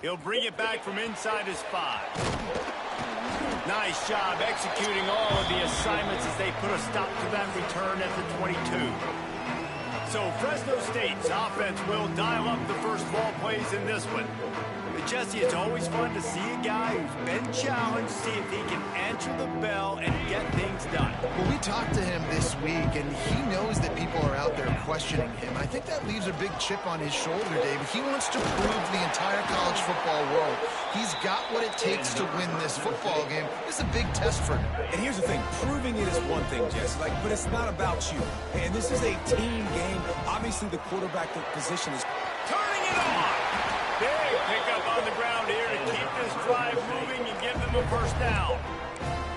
He'll bring it back from inside his 5. Nice job executing all of the assignments as they put a stop to that return at the 22. So Fresno State's offense will dial up the first ball plays in this one. But Jesse, it's always fun to see a guy who's been challenged, see if he can answer the bell and get things done. Well, we talked to him this week, and he knows that people are out there questioning him. I think that leaves a big chip on his shoulder, David. He wants to prove the entire college football world he's got what it takes to win this football game. It's a big test for him. And here's the thing, proving it is one thing, Jesse, but it's not about you. And this is a team game. Obviously, the quarterback position is turning it on. Big pickup on the ground here to keep this drive moving and give them a first down.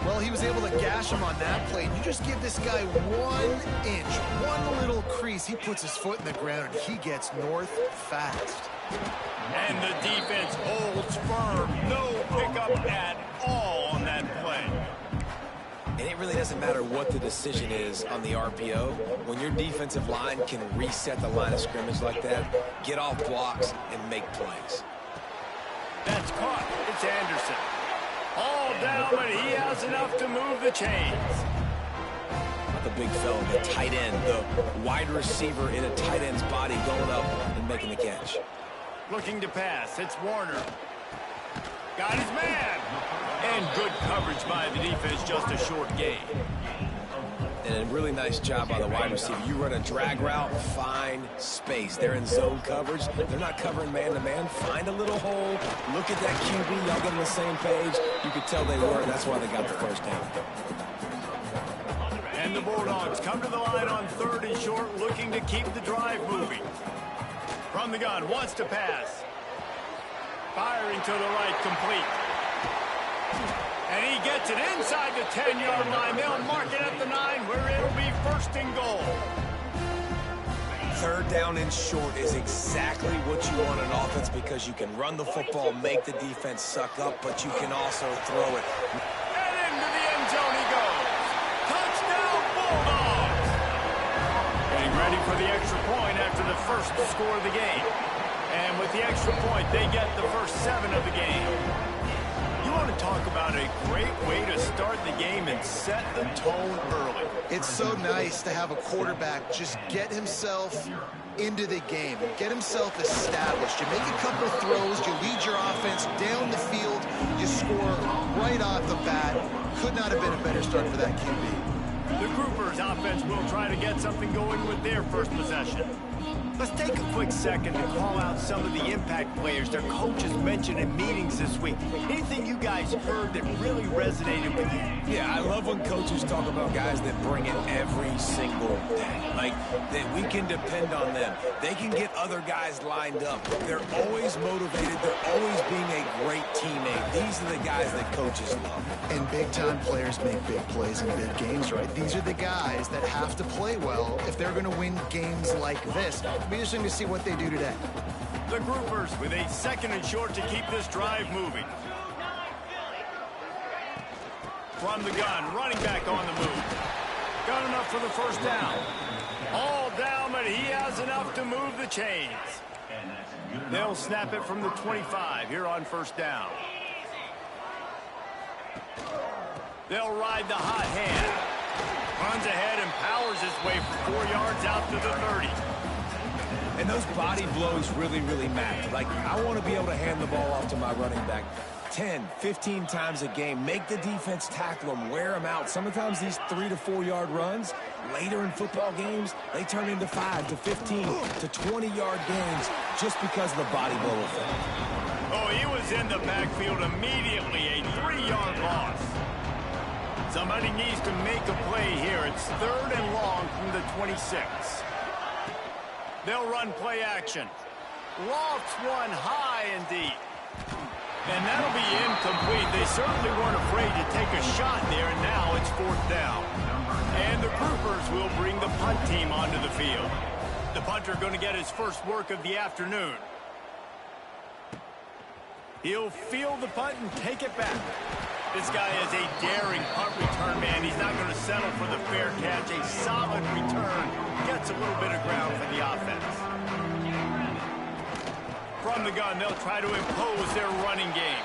Well, he was able to gash him on that play. You just give this guy 1 inch, one little crease. He puts his foot in the ground, and he gets north fast. And the defense holds firm. No pickup at all on that play. And it really doesn't matter what the decision is on the RPO. When your defensive line can reset the line of scrimmage like that, get off blocks and make plays. That's caught. It's Anderson. All down, but he has enough to move the chains. The big fella, the tight end, the wide receiver in a tight end's body going up and making the catch. Looking to pass. It's Warner. Got his man. And good coverage by the defense, just a short gain. And a really nice job by the wide receiver. You run a drag route, find space. They're in zone coverage. They're not covering man-to-man. Find a little hole. Look at that QB. Y'all get on the same page. You could tell they were, and that's why they got the first down. And the Bulldogs come to the line on 3rd and short, looking to keep the drive moving. From the gun, wants to pass. Firing to the right, complete. And he gets it inside the 10-yard line. They'll mark it at the 9, where it'll be 1st and goal. 3rd down and short is exactly what you want in offense because you can run the football, make the defense suck up, but you can also throw it. And into the end zone he goes. Touchdown, Bulldogs! Getting ready for the extra point after the first score of the game. And with the extra point, they get the first 7 of the game. You want to talk about a great way to start the game and set the tone early. It's so nice to have a quarterback just get himself into the game and get himself established. You make a couple throws, you lead your offense down the field, you score right off the bat. Could not have been a better start for that QB. The Groupers offense will try to get something going with their first possession. Let's take a quick second to call out some of the impact players their coaches mentioned in meetings this week. Anything you guys heard that really resonated with you? Yeah, I love when coaches talk about guys that bring it every single day. Like, that we can depend on them. They can get other guys lined up. They're always motivated. They're always being a great teammate. These are the guys that coaches love. And big-time players make big plays in big games, right? These are the guys that have to play well if they're going to win games like this. It'll be interesting to see what they do today. The Groupers with a 2nd and short to keep this drive moving. From the gun, running back on the move. Got enough for the first down. All down, but he has enough to move the chains. They'll snap it from the 25 here on 1st down. They'll ride the hot hand. Runs ahead and powers his way for 4 yards out to the 30. And those body blows really, really matter. Like, I want to be able to hand the ball off to my running back 10, 15 times a game. Make the defense tackle them, wear them out. Sometimes these 3 to 4 yard runs, later in football games, they turn into 5 to 15 to 20-yard games just because of the body blow effect. Oh, he was in the backfield immediately, a 3-yard loss. Somebody needs to make a play here. It's 3rd and long from the 26. They'll run play action. Lofts one high and deep. And that'll be incomplete. They certainly weren't afraid to take a shot there, and now it's 4th down. And the Groupers will bring the punt team onto the field. The punter going to get his first work of the afternoon. He'll field the punt and take it back. This guy is a daring punt return man. He's not going to settle for the fair catch. A solid return. Gets a little bit of ground for the offense. From From the gun, they'll try to impose their running game.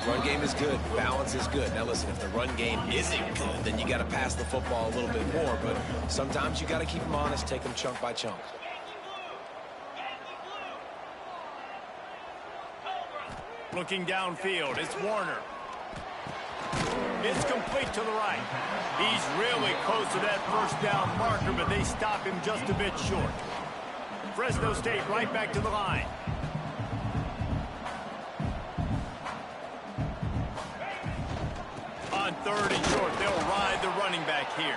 Run game is good. Balance is good. Now listen, if the run game isn't good, then you got to pass the football a little bit more. But sometimes you got to keep them honest, take them chunk by chunk. Looking downfield, it's Warner. It's complete to the right. He's really close to that first down marker, but they stop him just a bit short. Fresno State right back to the line. On 3rd and short, they'll ride the running back here.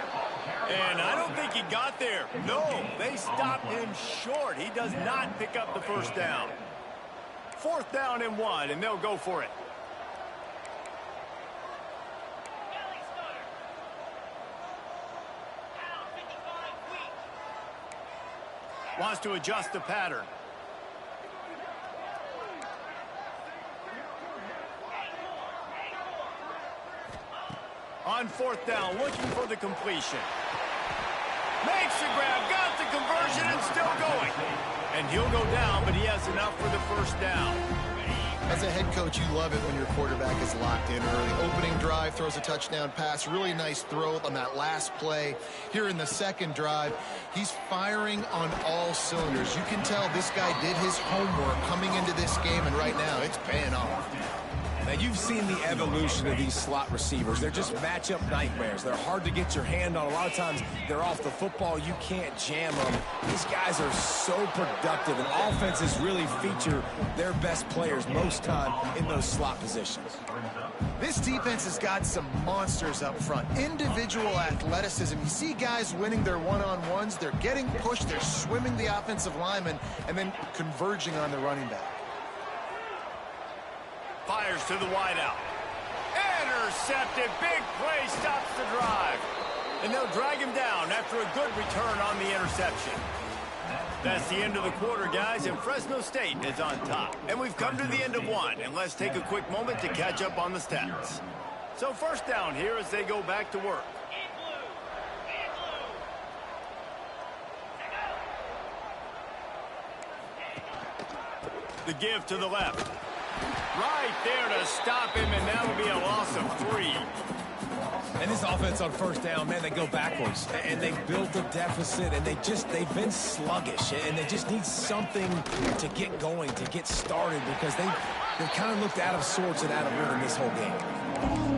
And I don't think he got there. No, they stopped him short. He does not pick up the first down. 4th down and 1, and they'll go for it. Wants to adjust the pattern. On 4th down, looking for the completion. Makes the grab, got the conversion, and still going. And he'll go down, but he has enough for the first down. As a head coach, you love it when your quarterback is locked in early. Opening drive, throws a touchdown pass. Really nice throw on that last play. Here in the second drive, he's firing on all cylinders. You can tell this guy did his homework coming into this game, and right now it's paying off. Now, you've seen the evolution of these slot receivers. They're just matchup nightmares. They're hard to get your hand on. A lot of times, they're off the football. You can't jam them. These guys are so productive, and offenses really feature their best players most time in those slot positions. This defense has got some monsters up front. Individual athleticism. You see guys winning their one-on-ones. They're getting pushed. They're swimming the offensive lineman and then converging on the running back. Fires to the wideout. Intercepted. Big play stops the drive. And they'll drag him down after a good return on the interception. That's the end of the quarter, guys, and Fresno State is on top. And we've come to the end of one, and let's take a quick moment to catch up on the stats. So first down here as they go back to work. The give to the left. Right there to stop him, and that'll be a loss of 3. And this offense on first down, man, they go backwards. And they built a deficit, and they've been sluggish. And they just need something to get going, to get started, because they've kind of looked out of sorts and out of rhythm this whole game.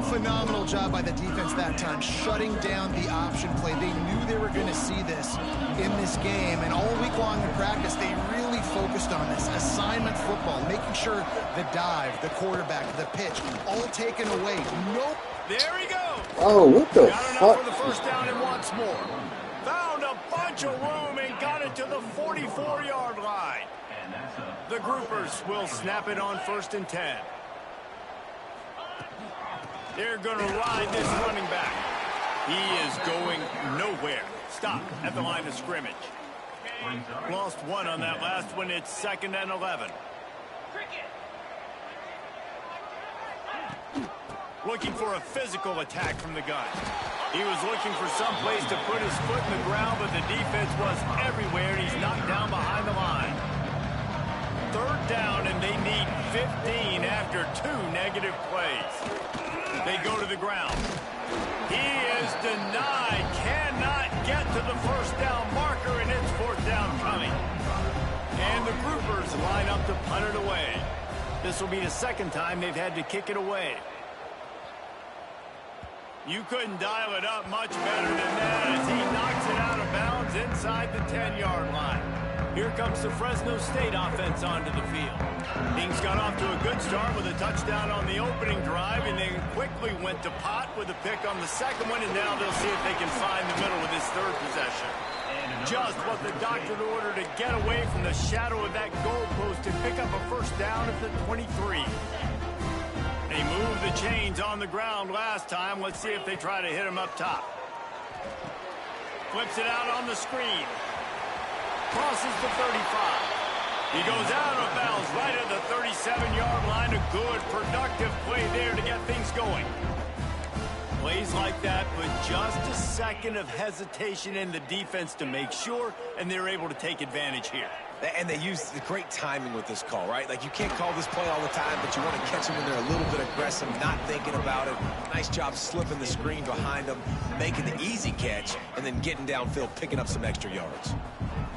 Phenomenal job by the defense that time, shutting down the option play. They knew they were going to see this in this game, and all week long in practice, they really focused on this assignment football, making sure the dive, the quarterback, the pitch, all taken away. Nope. There he goes. Oh, what the got enough fuck? for the first down and wants more. Found a bunch of room and got it to the 44-yard line. The groupers will snap it on 1st and 10. They're going to ride this running back. He is going nowhere. Stop at the line of scrimmage. Lost 1 on that last one. It's 2nd and 11. Looking for a physical attack from the gun. He was looking for some place to put his foot in the ground, but the defense was everywhere, and he's knocked down behind the line. 3rd down, and they need 15 after 2 negative plays. They go to the ground. He is denied. Cannot get to the first down marker, and it's 4th down coming. And the groupers line up to punt it away. This will be the 2nd time they've had to kick it away. You couldn't dial it up much better than that as he knocks it out of bounds inside the 10-yard line. Here comes the Fresno State offense onto the field. Things got off to a good start with a touchdown on the opening drive, and they quickly went to pot with a pick on the 2nd one, and now they'll see if they can find the middle with this 3rd possession. Just what the doctor ordered to get away from the shadow of that goalpost and pick up a first down at the 23. They moved the chains on the ground last time. Let's see if they try to hit him up top. Flips it out on the screen. Crosses the 35. He goes out of bounds right at the 37-yard line. A good, productive play there to get things going. Plays like that, but just a second of hesitation in the defense to make sure, and they're able to take advantage here. And they use the great timing with this call, right? Like, you can't call this play all the time, but you want to catch them when they're a little bit aggressive, not thinking about it. Nice job slipping the screen behind them, making the easy catch, and then getting downfield, picking up some extra yards.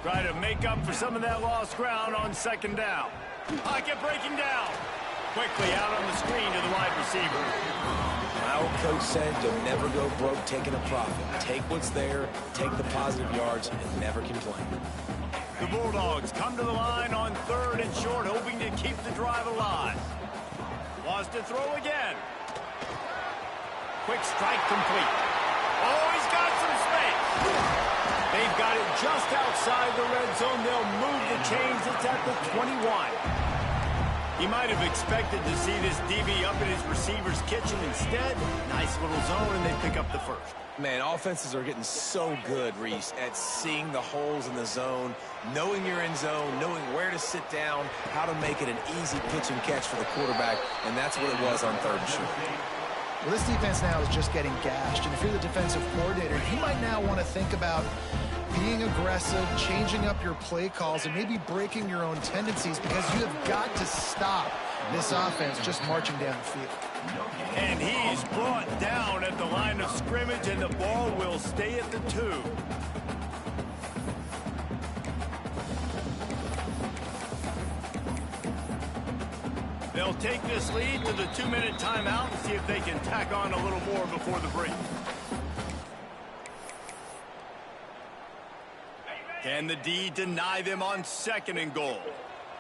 Try to make up for some of that lost ground on second down. Pocket breaking down. Quickly out on the screen to the wide receiver. My old coach said you'll never go broke taking a profit. Take what's there, take the positive yards, and never complain. The Bulldogs come to the line on 3rd and short, hoping to keep the drive alive. Wants to throw again. Quick strike complete. Oh, he's got some space. They've got it just outside the red zone. They'll move the chains. It's at the 21. He might have expected to see this DB up in his receiver's kitchen. Instead, nice little zone, and they pick up the first. Man, offenses are getting so good, Reese, at seeing the holes in the zone, knowing you're in zone, knowing where to sit down, how to make it an easy pitch and catch for the quarterback, and that's what it was on 3rd and short. Well, this defense now is just getting gashed, and if you're the defensive coordinator, you might now want to think about being aggressive, changing up your play calls, and maybe breaking your own tendencies, because you have got to stop this offense just marching down the field. And he's brought down at the line of scrimmage, and the ball will stay at the 2. They'll take this lead to the 2-minute timeout and see if they can tack on a little more before the break. Can the D deny them on 2nd and goal?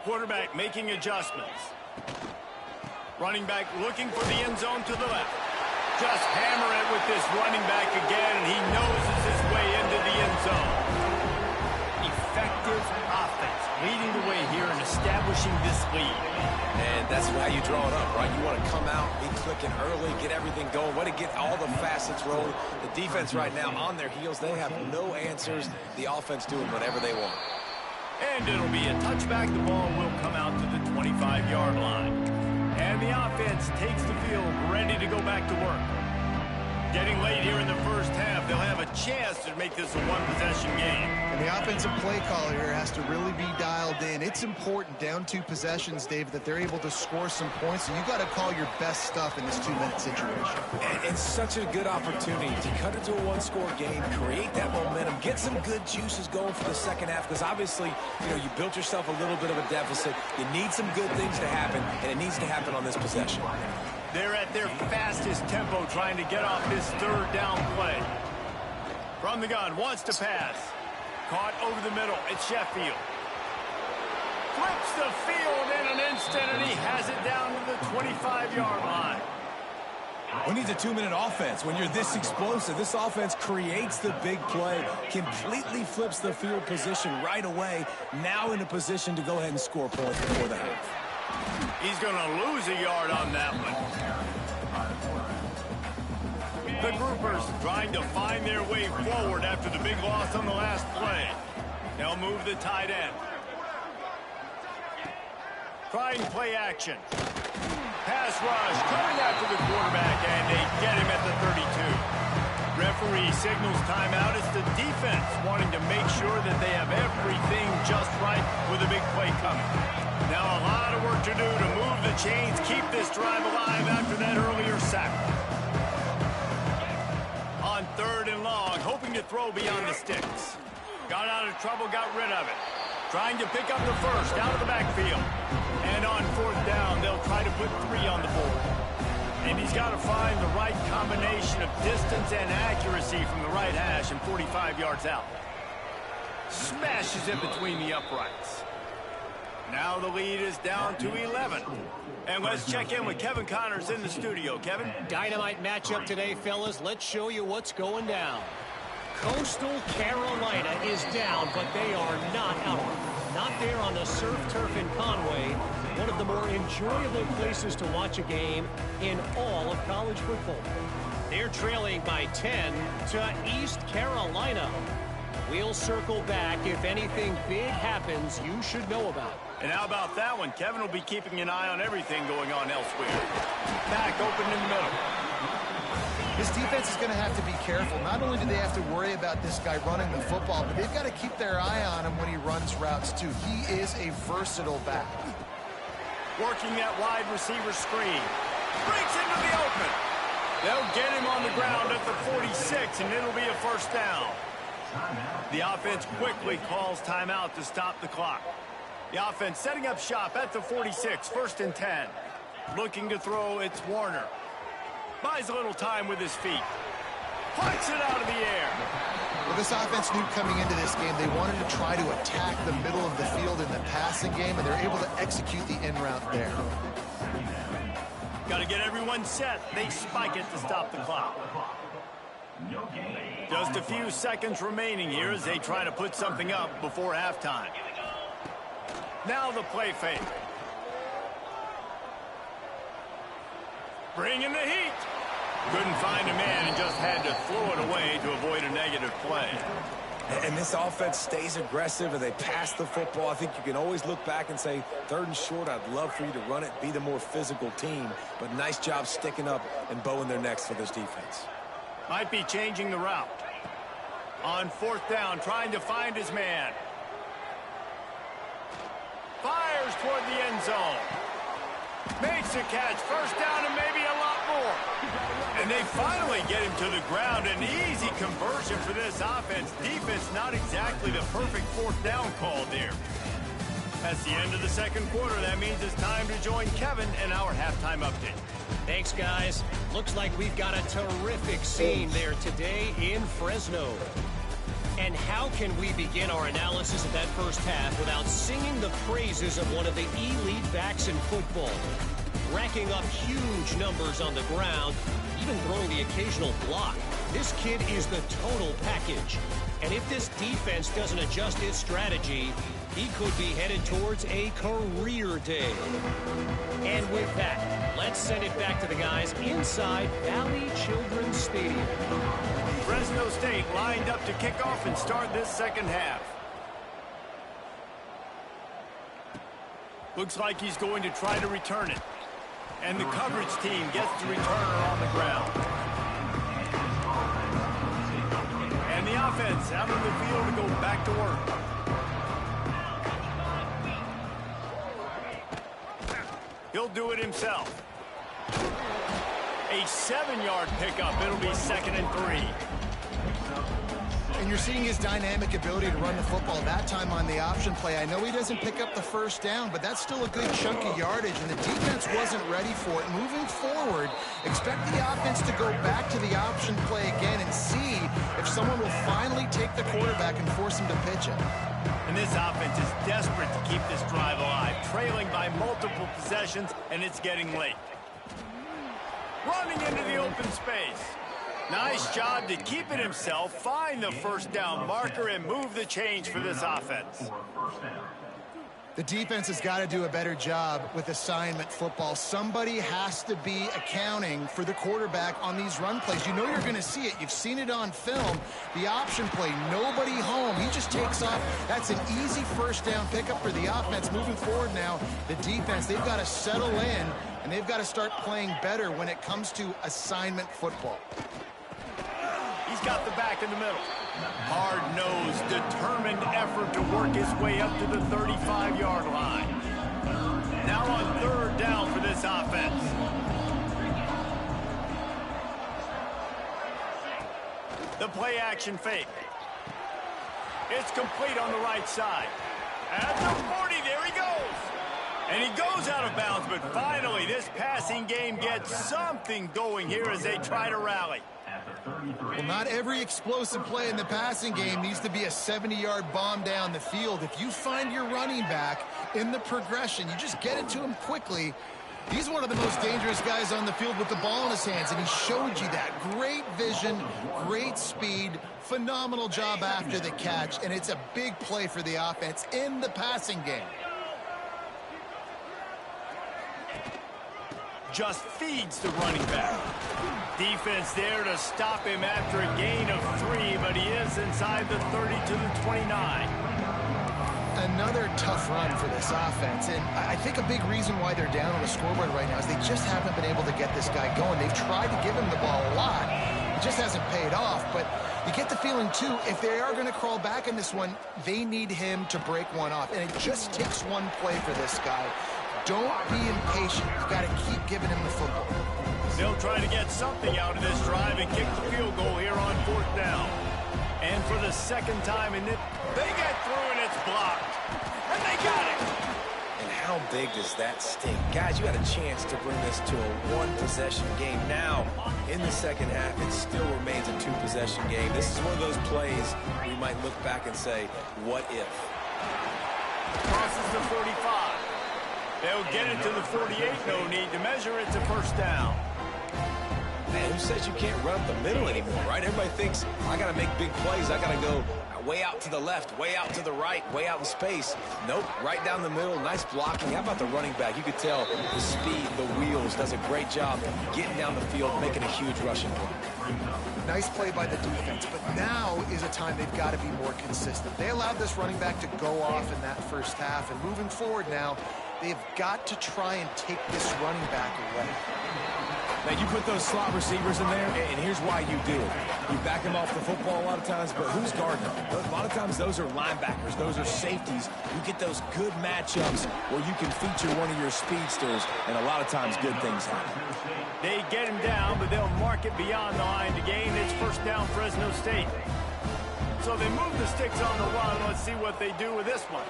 Quarterback making adjustments. Running back looking for the end zone to the left. Just hammer it with this running back again, and he noses his way into the end zone. Effective offense leading the way here and establishing this lead. And that's how you draw it up, right? You want to come out, be clicking early, get everything going, want to get all the facets rolling. The defense right now on their heels, they have no answers. The offense doing whatever they want. And it'll be a touchback. The ball will come out to the 25-yard line. And the offense takes the field, ready to go back to work. Getting late here in the first half, they'll have a chance to make this a one-possession game. And the offensive play caller here has to really be dialed in. It's important down 2 possessions, Dave, that they're able to score some points, and you got to call your best stuff in this 2-minute situation. And it's such a good opportunity to cut it to a 1-score game, create that momentum, get some good juices going for the second half, because obviously, you built yourself a little bit of a deficit. You need some good things to happen, and it needs to happen on this possession. They're at their fastest tempo trying to get off this 3rd down play. From the gun, wants to pass. Caught over the middle. It's Sheffield. Flips the field in an instant, and he has it down to the 25-yard line. Who needs a 2-minute offense? When you're this explosive, this offense creates the big play, completely flips the field position right away, now in a position to go ahead and score points before the half. He's going to lose a yard on that one. The groupers trying to find their way forward after the big loss on the last play. They'll move the tight end. Trying play action. Pass rush coming after the quarterback, and they get him at the 32. Referee signals timeout. It's the defense wanting to make sure that they have everything just right with a big play coming. Now a lot of work to do to move the chains, keep this drive alive after that earlier sack. On 3rd and long, hoping to throw beyond the sticks. Got out of trouble, got rid of it. Trying to pick up the first out of the backfield. And on 4th down, they'll try to put 3 on the board. And he's got to find the right combination of distance and accuracy from the right hash and 45 yards out. Smashes it between the uprights. Now the lead is down to 11. And let's check in with Kevin Connors in the studio. Kevin? Dynamite matchup today, fellas. Let's show you what's going down. Coastal Carolina is down, but they are not out. Not there on the surf turf in Conway. One of the more enjoyable places to watch a game in all of college football. They're trailing by 10 to East Carolina. We'll circle back. If anything big happens, you should know about it. And how about that one? Kevin will be keeping an eye on everything going on elsewhere. Back open in the middle. This defense is going to have to be careful. Not only do they have to worry about this guy running the football, but they've got to keep their eye on him when he runs routes, too. He is a versatile back. Working that wide receiver screen. Breaks into the open. They'll get him on the ground at the 46, and it'll be a first down. The offense quickly calls timeout to stop the clock. The offense setting up shop at the 46, 1st and 10. Looking to throw, it's Warner. Buys a little time with his feet. Punts it out of the air. Well, this offense knew coming into this game they wanted to try to attack the middle of the field in the passing game, and they're able to execute the in route there. Got to get everyone set. They spike it to stop the clock. Just a few seconds remaining here as they try to put something up before halftime. Now the play fake. Bringing the heat. Couldn't find a man and just had to throw it away to avoid a negative play. And this offense stays aggressive and they pass the football. I think you can always look back and say, 3rd and short, I'd love for you to run it, be the more physical team. But nice job sticking up and bowing their necks for this defense. Might be changing the route. On 4th down, trying to find his man. Fires toward the end zone. Makes a catch. First down and maybe a lot more. And they finally get him to the ground. An easy conversion for this offense. Defense not exactly the perfect 4th down call there. That's the end of the 2nd quarter. That means it's time to join Kevin in our halftime update. Thanks, guys. Looks like we've got a terrific scene there today in Fresno. And how can we begin our analysis of that first half without singing the praises of one of the elite backs in football? Racking up huge numbers on the ground, even throwing the occasional block. This kid is the total package. And if this defense doesn't adjust its strategy, he could be headed towards a career day. And with that, let's send it back to the guys inside Valley Children's Stadium. Fresno State lined up to kick off and start this 2nd half. Looks like he's going to try to return it. And the coverage team gets the returner on the ground. And the offense out on the field to go back to work. He'll do it himself. A 7-yard pickup. It'll be 2nd and 3. And you're seeing his dynamic ability to run the football, that time on the option play. I know he doesn't pick up the first down, but that's still a good chunk of yardage, and the defense wasn't ready for it. Moving forward, expect the offense to go back to the option play again and see if someone will finally take the quarterback and force him to pitch it. And this offense is desperate to keep this drive alive, trailing by multiple possessions, and it's getting late. Running into the open space. Nice job to keep it himself, find the first down marker, and move the change for this offense. The defense has got to do a better job with assignment football. Somebody has to be accounting for the quarterback on these run plays. You know you're going to see it. You've seen it on film. The option play, nobody home. He just takes off. That's an easy first down pickup for the offense. Moving forward now, the defense, they've got to settle in, and they've got to start playing better when it comes to assignment football. He's got the back in the middle. Hard-nosed, determined effort to work his way up to the 35-yard line. Now on 3rd down for this offense. The play-action fake. It's complete on the right side. At the 40, there he goes. And he goes out of bounds, but finally this passing game gets something going here as they try to rally. Well, not every explosive play in the passing game needs to be a 70-yard bomb down the field. If you find your running back in the progression, you just get it to him quickly. He's one of the most dangerous guys on the field with the ball in his hands, and he showed you that. Great vision, great speed, phenomenal job after the catch, and it's a big play for the offense in the passing game. Just feeds the running back. Defense there to stop him after a gain of 3, but he is inside the 30 to the 29. another tough run for this offense, and I think a big reason why they're down on the scoreboard right now is they just haven't been able to get this guy going. They've tried to give him the ball a lot. It just hasn't paid off, but you get the feeling, too, if they are going to crawl back in this one, they need him to break one off, and it just takes one play for this guy. Don't be impatient. You got to keep giving him the football. They'll try to get something out of this drive and kick the field goal here on 4th down. And for the second time in it, they get through and it's blocked. And they got it. And how big does that stink? Guys, you had a chance to bring this to a one-possession game. Now, in the second half, it still remains a two-possession game. This is one of those plays where you might look back and say, what if? Crosses the 45. They'll get it to the 48. No need to measure it to first down. Man, who says you can't run up the middle anymore, right? Everybody thinks, I got to make big plays. I got to go way out to the left, way out to the right, way out in space. Nope, right down the middle, nice blocking. How about the running back? You could tell the speed, the wheels, does a great job getting down the field, making a huge rushing play. Nice play by the defense, but now is a time they've got to be more consistent. They allowed this running back to go off in that first half, and moving forward now, they've got to try and take this running back away. Now, you put those slot receivers in there, and here's why you do it. You back them off the football a lot of times, but who's guarding them? A lot of times those are linebackers. Those are safeties. You get those good matchups where you can feature one of your speedsters, and a lot of times good things happen. They get him down, but they'll mark it beyond the line to gain. It's first down, Fresno State. So they move the sticks on the run. Let's see what they do with this one.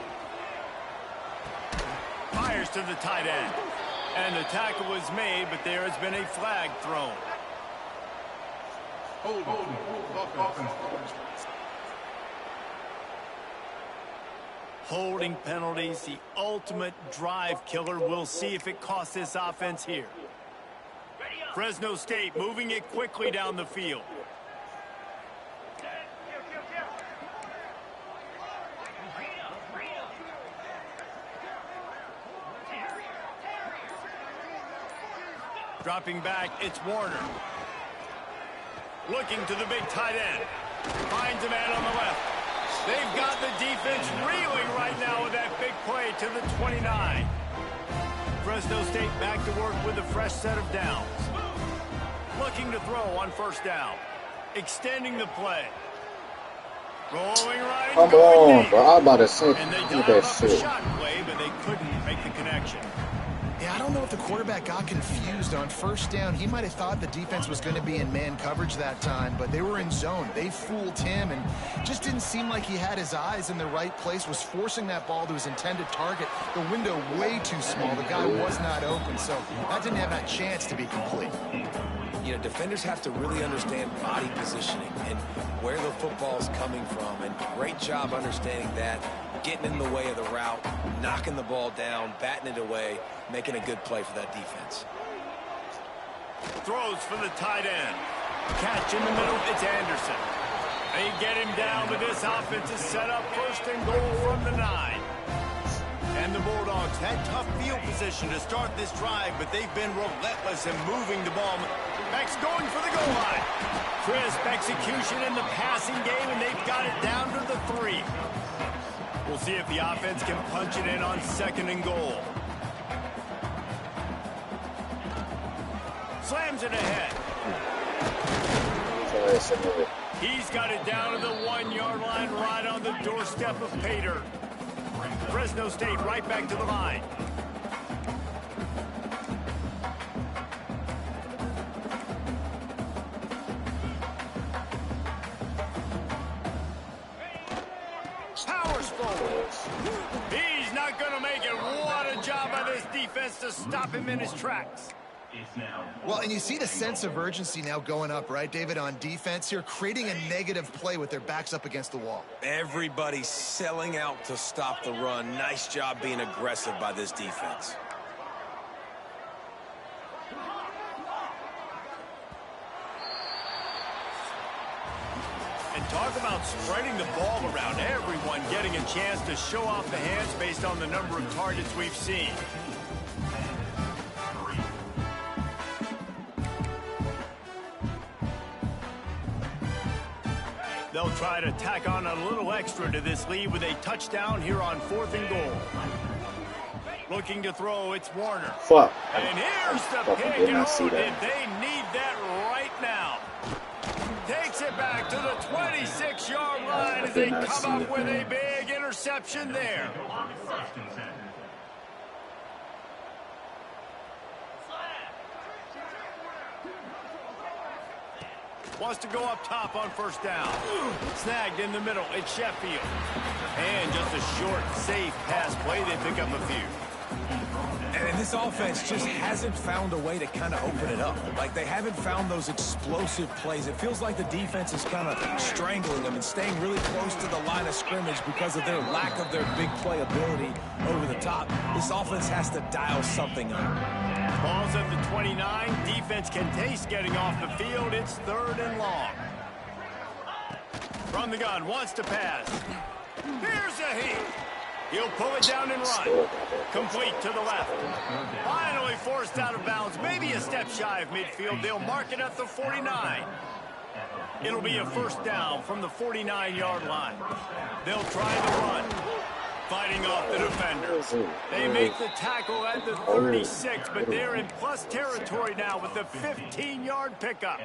Fires to the tight end. And the tackle was made, but there has been a flag thrown. Holding penalties, the ultimate drive killer. We'll see if it costs this offense here. Fresno State moving it quickly down the field. Dropping back, it's Warner. Looking to the big tight end. Finds a man on the left. They've got the defense reeling right now with that big play to the 29. Fresno State back to work with a fresh set of downs. Looking to throw on first down. Extending the play. Rolling right. Come on, bro. I'm about to say and they that dialed up the shit. shot play, but they couldn't make the connection. Yeah, I don't know if the quarterback got confused on first down. He might have thought the defense was going to be in man coverage that time, but they were in zone. They fooled him and just didn't seem like he had his eyes in the right place, was forcing that ball to his intended target. The window way too small. The guy was not open, so that didn't have that chance to be complete. You know, defenders have to really understand body positioning and where the football's coming from, and great job understanding that, getting in the way of the route, knocking the ball down, batting it away, making a good play for that defense. Throws for the tight end. Catch in the middle, it's Anderson. They get him down, but this offense is set up first and goal from the 9. And the Bulldogs had tough field position to start this drive, but they've been relentless in moving the ball. Beck's going for the goal line. Crisp execution in the passing game, and they've got it down to the 3. We'll see if the offense can punch it in on second and goal. Slams it ahead. He's got it down to the 1-yard line, right on the doorstep of Pater. Fresno State right back to the line. Powers forward. He's not going to make it. What a job by this defense to stop him in his tracks. Well, and you see the sense of urgency now going up, right, David, on defense here, creating a negative play with their backs up against the wall. Everybody's selling out to stop the run. Nice job being aggressive by this defense. And talk about spreading the ball around. Everyone getting a chance to show off the hands based on the number of targets we've seen. They'll try to tack on a little extra to this lead with a touchdown here on 4th and goal. Looking to throw, it's Warner. Fuck. And here's the Fucking pick, did and not see oh, that. did they need that right now. Takes it back to the 26-yard line as they come up with a big interception there. Wants to go up top on 1st down. Snagged in the middle. It's Sheffield. And just a short, safe pass play. They pick up a few. And this offense just hasn't found a way to kind of open it up. Like, they haven't found those explosive plays. It feels like the defense is kind of strangling them and staying really close to the line of scrimmage because of their lack of their big play ability over the top. This offense has to dial something up. Ball's at the 29. Defense can taste getting off the field. It's 3rd and long. From the gun, wants to pass. Here's a heat. He'll pull it down and run. Complete to the left. Finally forced out of bounds. Maybe a step shy of midfield. They'll mark it at the 49. It'll be a 1st down from the 49-yard line. They'll try the run. Fighting off the defender. They make the tackle at the 36, but they're in plus territory now with the 15-yard pickup.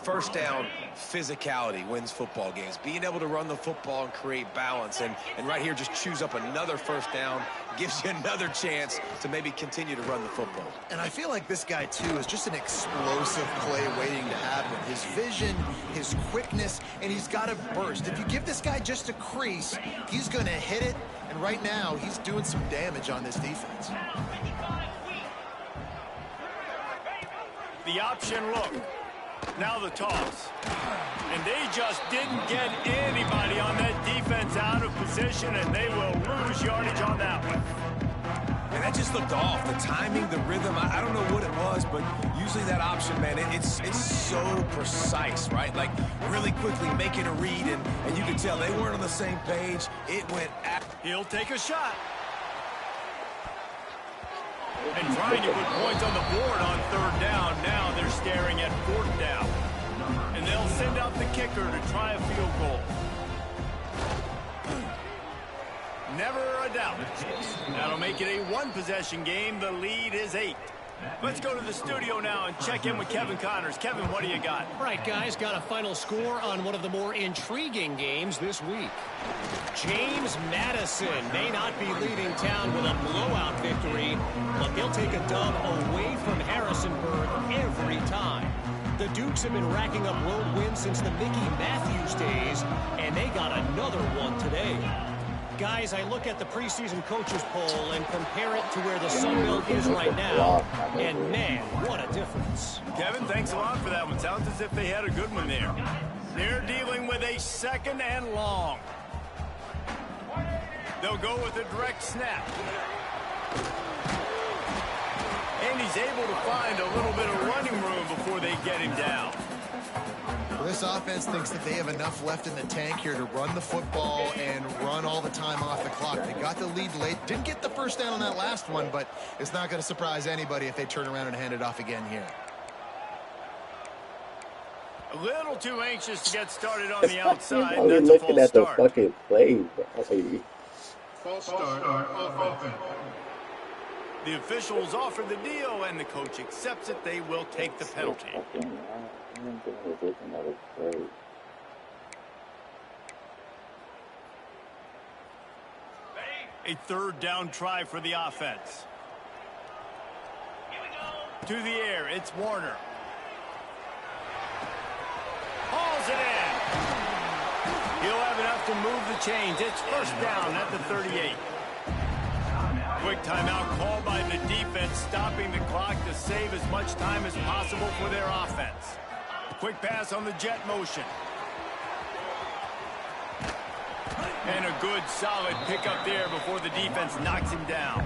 1st down, physicality wins football games. Being able to run the football and create balance. And right here, just choose up another 1st down. Gives you another chance to maybe continue to run the football. And I feel like this guy, too, is just an explosive play waiting to happen. His vision, his quickness, and he's got a burst. If you give this guy just a crease, he's going to hit it. And right now, he's doing some damage on this defense. The option look. Now the toss. And they just didn't get anybody on that defense out of position, and they will lose yardage on that one. And that just looked off. The timing, the rhythm, I don't know what it was, but usually that option, man, it's so precise, right? Like, really quickly making a read, and you could tell they weren't on the same page. It went at... He'll take a shot. And trying to put points on the board on 3rd down. Now they're staring at 4th down. And they'll send out the kicker to try a field goal. Never a doubt. That'll make it a 1-possession game. The lead is 8. Let's go to the studio now and check in with Kevin Connors. Kevin, what do you got? All right, guys, got a final score on one of the more intriguing games this week. James Madison may not be leaving town with a blowout victory, but they'll take a dub away from Harrisonburg every time. The Dukes have been racking up road wins since the Mickey Matthews days, and they got another one today. Guys, I look at the preseason coaches poll and compare it to where the Sun Belt is right now, and man, what a difference. Kevin, thanks a lot for that one. Sounds as if they had a good one there. They're dealing with a 2nd and long. They'll go with a direct snap. And he's able to find a little bit of running room before they get him down. Well, this offense thinks that they have enough left in the tank here to run the football and run all the time off the clock. They got the lead late. Didn't get the 1st down on that last one, but it's not going to surprise anybody if they turn around and hand it off again here. A little too anxious to get started on the outside. Are you That's a looking false at the start. fucking play, bro? False start off offense. The officials offer the deal, and the coach accepts it. They will take the penalty. A 3rd down try for the offense. To the air, it's Warner. Hauls it in. He'll have enough to move the chains. It's 1st down at the 38. Quick timeout called by the defense, stopping the clock to save as much time as possible for their offense. Quick pass on the jet motion. And a good, solid pickup there before the defense knocks him down.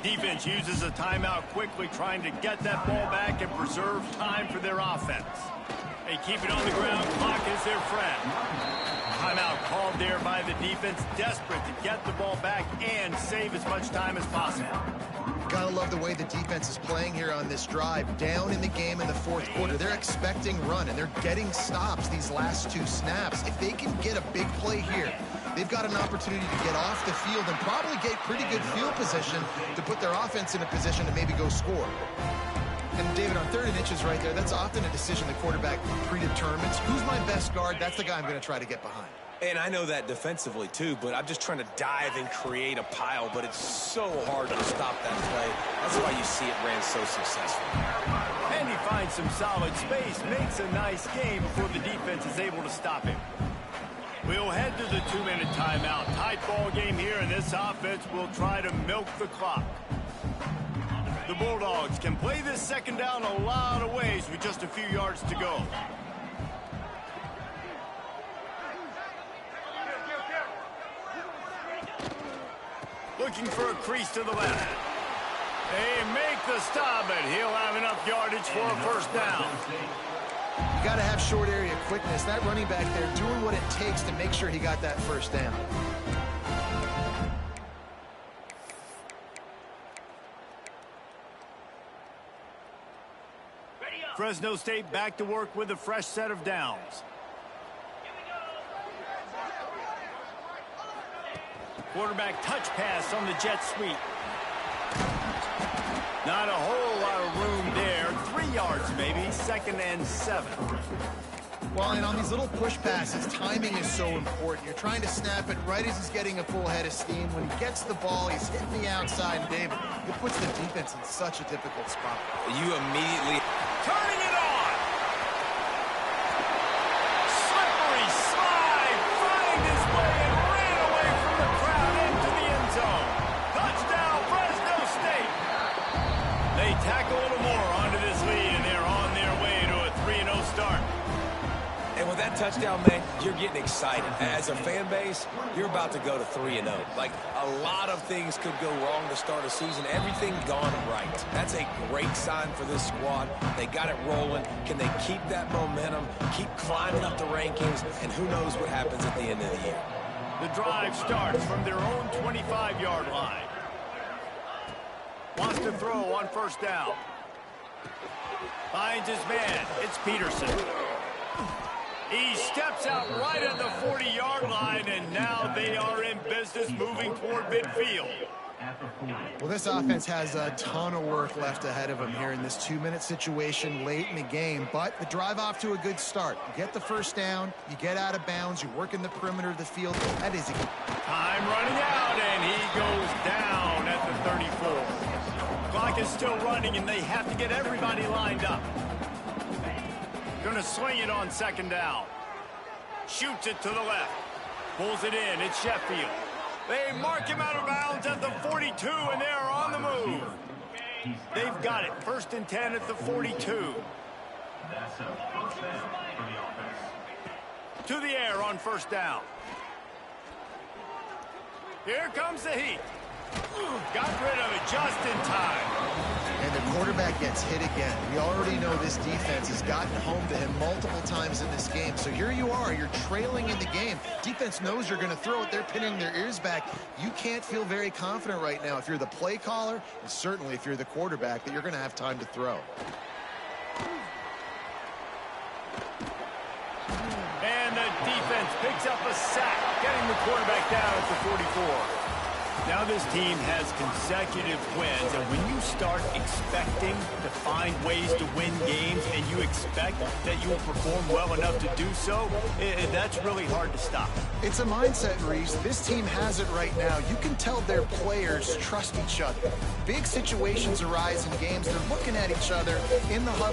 Defense uses a timeout quickly, trying to get that ball back and preserve time for their offense. They keep it on the ground. Clock is their friend. Timeout called there by the defense, desperate to get the ball back and save as much time as possible. Gotta love the way the defense is playing here on this drive. Down in the game in the fourth quarter. They're expecting run, and they're getting stops these last two snaps. If they can get a big play here, they've got an opportunity to get off the field and probably get pretty good field position to put their offense in a position to maybe go score. And David, on 3rd and inches right there, that's often a decision the quarterback predetermines. Who's my best guard? That's the guy I'm going to try to get behind. And I know that defensively, too, but I'm just trying to dive and create a pile, but it's so hard to stop that play. That's why you see it ran so successful. And he finds some solid space, makes a nice game before the defense is able to stop him. We'll head to the 2-minute timeout. Tight ball game here, and this offense will try to milk the clock. The Bulldogs can play this second down a lot of ways with just a few yards to go. Looking for a crease to the left. They make the stop, but he'll have enough yardage for a first down. You got to have short area quickness. That running back there doing what it takes to make sure he got that first down. Fresno State back to work with a fresh set of downs. Quarterback touch pass on the jet sweep. Not a whole lot of room there. 3 yards maybe. 2nd and 7. Well, and on these little push passes, timing is so important. You're trying to snap it right as he's getting a full head of steam. When he gets the ball, he's hitting the outside. And David, it puts the defense in such a difficult spot. You immediately... Turning it on! Slippery slide! Find his way and ran away from the crowd into the end zone. Touchdown, Fresno State! They tack a little more onto this lead, and they're on their way to a 3-0 start. And with that touchdown, man, you're getting excited. As a fan base, you're about to go to 3-0. Like, a lot of things could go wrong to start a season. Everything gone right. That's a great sign for this squad. They got it rolling. Can they keep that momentum, keep climbing up the rankings, and who knows what happens at the end of the year. The drive starts from their own 25-yard line. Wants to throw on first down. Finds his man. It's Peterson. He steps out right at the 40-yard line, and now they are in business moving toward midfield. Well, this offense has a ton of work left ahead of them here in this 2-minute situation late in the game, but the drive off to a good start. You get the first down, you get out of bounds, you work in the perimeter of the field. That is a good... Time running out, and he goes down at the 34. Clock is still running, and they have to get everybody lined up. Going to swing it on 2nd down. Shoots it to the left. Pulls it in. It's Sheffield. They mark him out of bounds at the 42, and they are on the move. They've got it. 1st and 10 at the 42. To the air on 1st down. Here comes the heat. Got rid of it just in time. And the quarterback gets hit again. We already know this defense has gotten home to him multiple times in this game. So here you are, you're trailing in the game. Defense knows you're going to throw it. They're pinning their ears back. You can't feel very confident right now if you're the play caller, and certainly if you're the quarterback, that you're going to have time to throw. And the defense picks up a sack, getting the quarterback down at the 44. Now this team has consecutive wins, and when you start expecting to find ways to win games and you expect that you will perform well enough to do so, that's really hard to stop. It's a mindset, Reese. This team has it right now. You can tell their players trust each other. Big situations arise in games. They're looking at each other in the huddle.